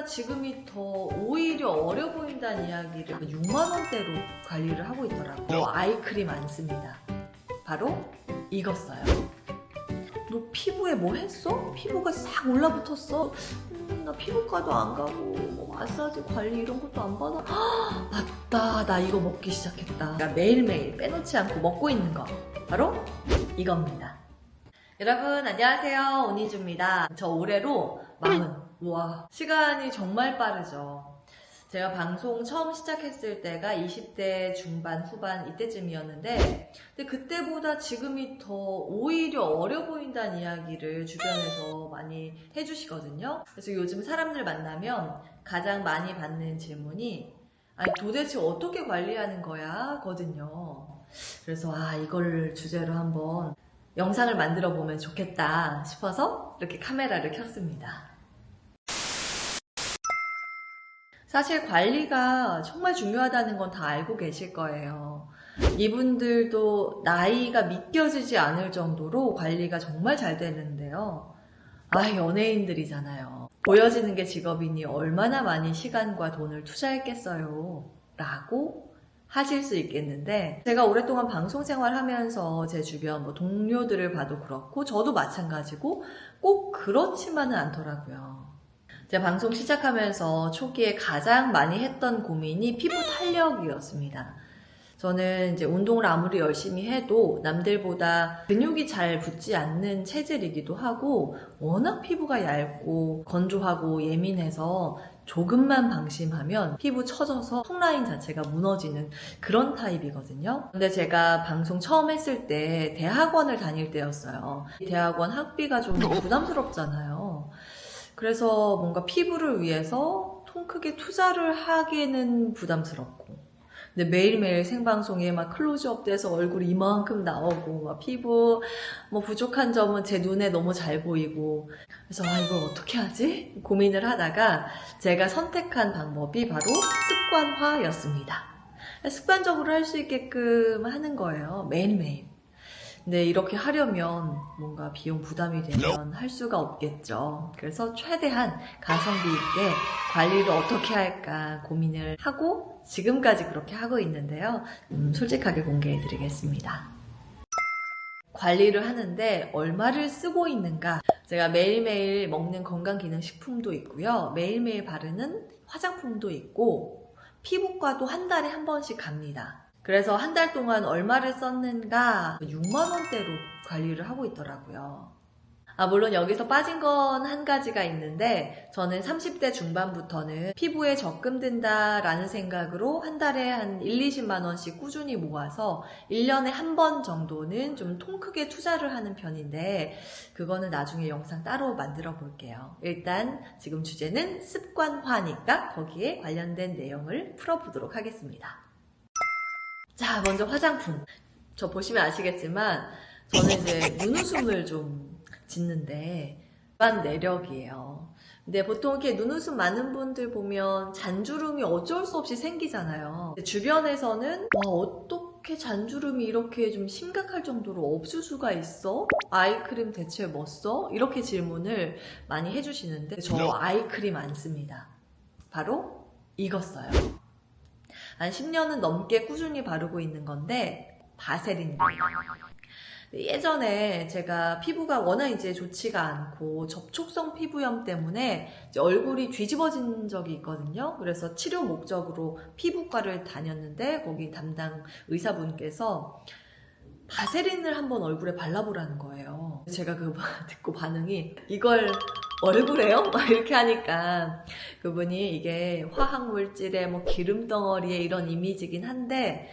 지금이 더 오히려 어려 보인다는 이야기를 6만원대로 관리를 하고 있더라고요. 아이크림 안 씁니다. 바로 이거 써요. 너 피부에 뭐 했어? 피부가 싹 올라붙었어? 나 피부과도 안 가고 뭐 마사지 관리 이런 것도 안 받아. 맞다, 나 이거 먹기 시작했다. 그러니까 매일매일 빼놓지 않고 먹고 있는 거 바로 이겁니다. 여러분 안녕하세요, 오니주입니다. 저 올해로 40. 우와, 시간이 정말 빠르죠. 제가 방송 처음 시작했을 때가 20대 중반 후반 이때쯤이었는데, 근데 그때보다 지금이 더 오히려 어려 보인다는 이야기를 주변에서 많이 해주시거든요. 그래서 요즘 사람들 만나면 가장 많이 받는 질문이 아니 도대체 어떻게 관리하는 거야? 거든요. 그래서 이걸 주제로 한번 영상을 만들어 보면 좋겠다 싶어서 이렇게 카메라를 켰습니다. 사실 관리가 정말 중요하다는 건 다 알고 계실 거예요. 이분들도 나이가 믿겨지지 않을 정도로 관리가 정말 잘 되는데요. 연예인들이잖아요. 보여지는 게 직업이니 얼마나 많이 시간과 돈을 투자했겠어요? 라고 하실 수 있겠는데, 제가 오랫동안 방송 생활하면서 제 주변 동료들을 봐도 그렇고 저도 마찬가지고 꼭 그렇지만은 않더라고요. 제가 방송 시작하면서 초기에 가장 많이 했던 고민이 피부 탄력이었습니다. 저는 이제 운동을 아무리 열심히 해도 남들보다 근육이 잘 붙지 않는 체질이기도 하고 워낙 피부가 얇고 건조하고 예민해서 조금만 방심하면 피부 처져서 턱라인 자체가 무너지는 그런 타입이거든요. 근데 제가 방송 처음 했을 때 대학원을 다닐 때였어요. 대학원 학비가 좀 부담스럽잖아요. 그래서 뭔가 피부를 위해서 통 크게 투자를 하기에는 부담스럽고, 근데 매일매일 생방송에 막 클로즈업 돼서 얼굴이 이만큼 나오고 막 피부 부족한 점은 제 눈에 너무 잘 보이고, 그래서 이걸 어떻게 하지? 고민을 하다가 제가 선택한 방법이 바로 습관화였습니다. 습관적으로 할 수 있게끔 하는 거예요, 매일매일. 근데 이렇게 하려면 뭔가 비용 부담이 되면 할 수가 없겠죠. 그래서 최대한 가성비 있게 관리를 어떻게 할까 고민을 하고 지금까지 그렇게 하고 있는데요. 솔직하게 공개해 드리겠습니다. 관리를 하는데 얼마를 쓰고 있는가? 제가 매일매일 먹는 건강기능식품도 있고요. 매일매일 바르는 화장품도 있고 피부과도 한 달에 한 번씩 갑니다. 그래서 한 달 동안 얼마를 썼는가 6만원대로 관리를 하고 있더라고요. 물론 여기서 빠진 건 한 가지가 있는데, 저는 30대 중반부터는 피부에 적금 든다라는 생각으로 한 달에 한 20-20만원씩 꾸준히 모아서 1년에 한 번 정도는 좀 통 크게 투자를 하는 편인데, 그거는 나중에 영상 따로 만들어 볼게요. 일단 지금 주제는 습관화니까 거기에 관련된 내용을 풀어보도록 하겠습니다. 자, 먼저 화장품. 저 보시면 아시겠지만 저는 이제 눈웃음을 좀 짓는데 일반 내력이에요. 근데 보통 이렇게 눈웃음 많은 분들 보면 잔주름이 어쩔 수 없이 생기잖아요. 주변에서는 어떻게 잔주름이 이렇게 좀 심각할 정도로 없을 수가 있어? 아이크림 대체 뭐 써? 이렇게 질문을 많이 해주시는데 저 아이크림 안 씁니다. 바로 이거 써요. 한 10년은 넘게 꾸준히 바르고 있는 건데 바세린입니다. 예전에 제가 피부가 워낙 이제 좋지가 않고 접촉성 피부염 때문에 이제 얼굴이 뒤집어진 적이 있거든요. 그래서 치료 목적으로 피부과를 다녔는데 거기 담당 의사분께서 바세린을 한번 얼굴에 발라보라는 거예요. 제가 그거 듣고 반응이 이걸 얼굴에요? 막 이렇게 하니까 그분이 이게 화학물질에 기름 덩어리에 이런 이미지긴 한데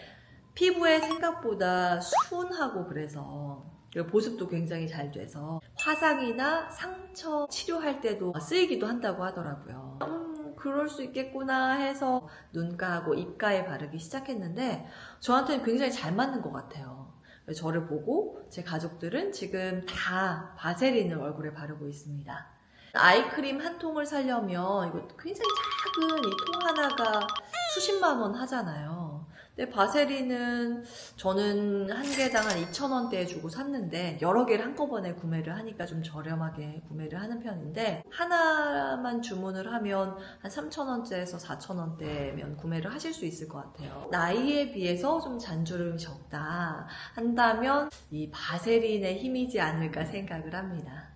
피부에 생각보다 순하고 그래서 그리고 보습도 굉장히 잘 돼서 화상이나 상처 치료할 때도 쓰이기도 한다고 하더라고요. 그럴 수 있겠구나 해서 눈가하고 입가에 바르기 시작했는데 저한테는 굉장히 잘 맞는 것 같아요. 저를 보고 제 가족들은 지금 다 바세린을 얼굴에 바르고 있습니다. 아이크림 한 통을 사려면 이거 굉장히 작은 이 통 하나가 수십만 원 하잖아요. 근데 바세린은 저는 한 개당 한 2,000원대에 주고 샀는데 여러 개를 한꺼번에 구매를 하니까 좀 저렴하게 구매를 하는 편인데 하나만 주문을 하면 한 3,000원대에서 4,000원대면 구매를 하실 수 있을 것 같아요. 나이에 비해서 좀 잔주름이 적다 한다면 이 바세린의 힘이지 않을까 생각을 합니다.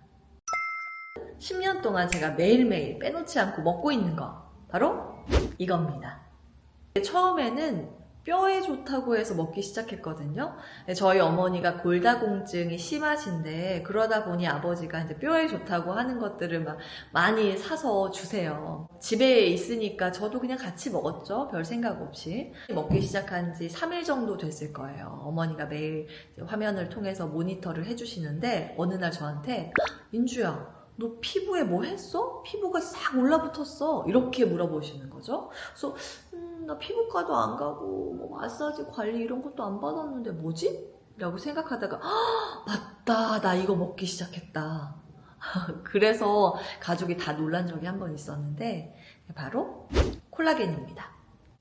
10년 동안 제가 매일매일 빼놓지 않고 먹고 있는 거 바로 이겁니다. 처음에는 뼈에 좋다고 해서 먹기 시작했거든요. 저희 어머니가 골다공증이 심하신데 그러다 보니 아버지가 이제 뼈에 좋다고 하는 것들을 막 많이 사서 주세요. 집에 있으니까 저도 그냥 같이 먹었죠. 별 생각 없이. 먹기 시작한 지 3일 정도 됐을 거예요. 어머니가 매일 화면을 통해서 모니터를 해주시는데 어느 날 저한테 인주야 너 피부에 뭐 했어? 피부가 싹 올라붙었어. 이렇게 물어보시는 거죠. 그래서 나 피부과도 안 가고 뭐 마사지 관리 이런 것도 안 받았는데 뭐지? 라고 생각하다가 맞다 나 이거 먹기 시작했다. 그래서 가족이 다 놀란 적이 한 번 있었는데 바로 콜라겐입니다.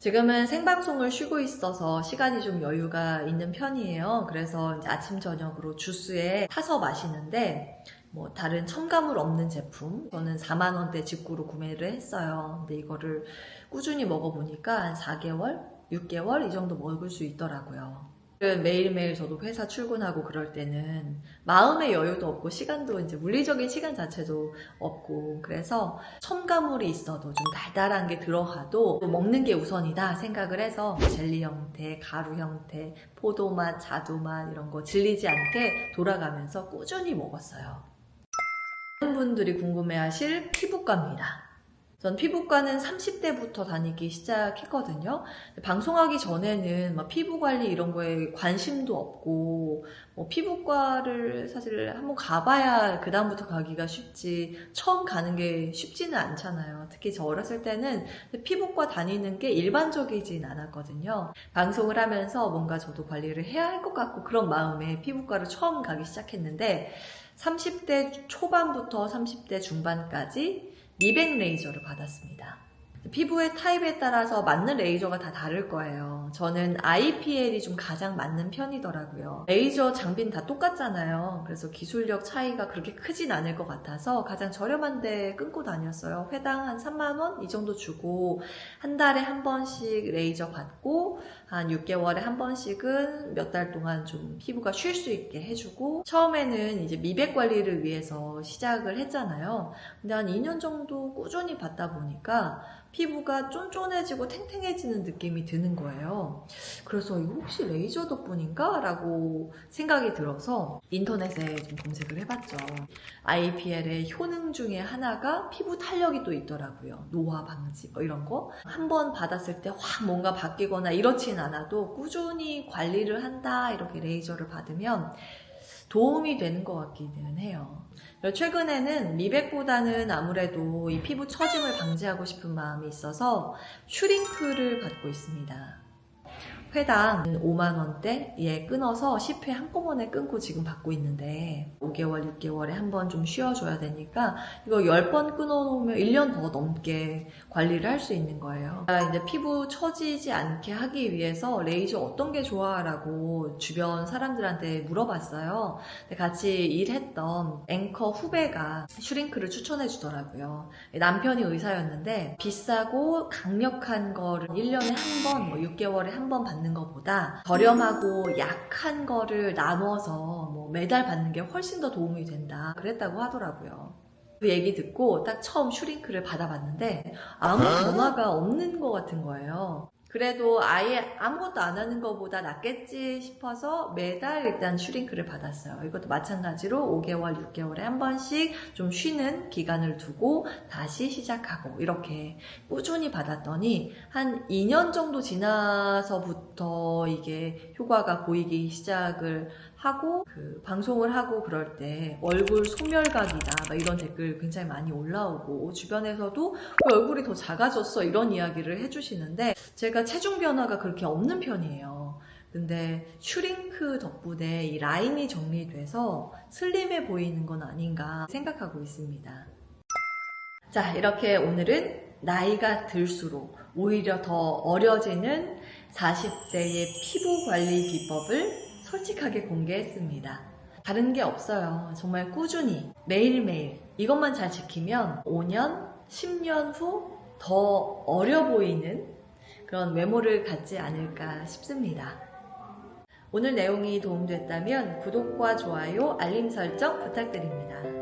지금은 생방송을 쉬고 있어서 시간이 좀 여유가 있는 편이에요. 그래서 이제 아침 저녁으로 주스에 타서 마시는데 뭐 다른 첨가물 없는 제품 저는 4만원대 직구로 구매를 했어요. 근데 이거를 꾸준히 먹어보니까 한 4개월, 6개월 이 정도 먹을 수 있더라고요. 매일매일 저도 회사 출근하고 그럴 때는 마음의 여유도 없고 시간도 이제 물리적인 시간 자체도 없고 그래서 첨가물이 있어도 좀 달달한 게 들어가도 먹는 게 우선이다 생각을 해서 젤리 형태, 가루 형태, 포도맛, 자두맛 이런 거 질리지 않게 돌아가면서 꾸준히 먹었어요. 많은 분들이 궁금해하실 피부과입니다. 전 피부과는 30대부터 다니기 시작했거든요. 방송하기 전에는 막 피부관리 이런 거에 관심도 없고 뭐 피부과를 사실 한번 가봐야 그 다음부터 가기가 쉽지 처음 가는 게 쉽지는 않잖아요. 특히 저 어렸을 때는 피부과 다니는 게 일반적이진 않았거든요. 방송을 하면서 뭔가 저도 관리를 해야 할 것 같고 그런 마음에 피부과를 처음 가기 시작했는데 30대 초반부터 30대 중반까지 미백 레이저를 받았습니다. 피부의 타입에 따라서 맞는 레이저가 다 다를 거예요. 저는 IPL이 좀 가장 맞는 편이더라고요. 레이저 장비는 다 똑같잖아요. 그래서 기술력 차이가 그렇게 크진 않을 것 같아서 가장 저렴한 데 끊고 다녔어요. 회당 한 3만원 이 정도 주고 한 달에 한 번씩 레이저 받고 한 6개월에 한 번씩은 몇 달 동안 좀 피부가 쉴 수 있게 해주고 처음에는 이제 미백 관리를 위해서 시작을 했잖아요. 근데 한 2년 정도 꾸준히 받다 보니까 피부가 쫀쫀해지고 탱탱해지는 느낌이 드는 거예요. 그래서 이거 혹시 레이저 덕분인가? 라고 생각이 들어서 인터넷에 좀 검색을 해봤죠. IPL의 효능 중에 하나가 피부 탄력이 또 있더라고요. 노화 방지 뭐 이런 거. 한 번 받았을 때 확 뭔가 바뀌거나 이렇진 않아도 꾸준히 관리를 한다 이렇게 레이저를 받으면 도움이 되는 것 같기는 해요. 최근에는 미백보다는 아무래도 이 피부 처짐을 방지하고 싶은 마음이 있어서 슈링크를 받고 있습니다. 회당 5만원대에 끊어서 10회 한꺼번에 끊고 지금 받고 있는데 5개월, 6개월에 한 번 좀 쉬어줘야 되니까 이거 10번 끊어놓으면 1년 더 넘게 관리를 할 수 있는 거예요. 이제 피부 처지지 않게 하기 위해서 레이저 어떤 게 좋아? 라고 주변 사람들한테 물어봤어요. 같이 일했던 앵커 후배가 슈링크를 추천해 주더라고요. 남편이 의사였는데 비싸고 강력한 거를 1년에 한 번, 뭐 6개월에 한 번 받는 것보다 저렴하고 약한 거를 나눠서 뭐 매달 받는 게 훨씬 더 도움이 된다 그랬다고 하더라고요. 그 얘기 듣고 딱 처음 슈링크를 받아봤는데 아무 변화가 없는 것 같은 거예요. 그래도 아예 아무것도 안 하는 것보다 낫겠지 싶어서 매달 일단 슈링크를 받았어요. 이것도 마찬가지로 5개월, 6개월에 한 번씩 좀 쉬는 기간을 두고 다시 시작하고 이렇게 꾸준히 받았더니 한 2년 정도 지나서부터 이게 효과가 보이기 시작을 하고 방송을 하고 그럴 때 얼굴 소멸각이다 막 이런 댓글 굉장히 많이 올라오고 주변에서도 왜 얼굴이 더 작아졌어 이런 이야기를 해주시는데 제가 체중 변화가 그렇게 없는 편이에요. 근데 슈링크 덕분에 이 라인이 정리돼서 슬림해 보이는 건 아닌가 생각하고 있습니다. 자, 이렇게 오늘은 나이가 들수록 오히려 더 어려지는 40대의 피부 관리 기법을 솔직하게 공개했습니다. 다른 게 없어요. 정말 꾸준히 매일매일 이것만 잘 지키면 5년, 10년 후 더 어려 보이는 그런 외모를 갖지 않을까 싶습니다. 오늘 내용이 도움됐다면 구독과 좋아요, 알림 설정 부탁드립니다.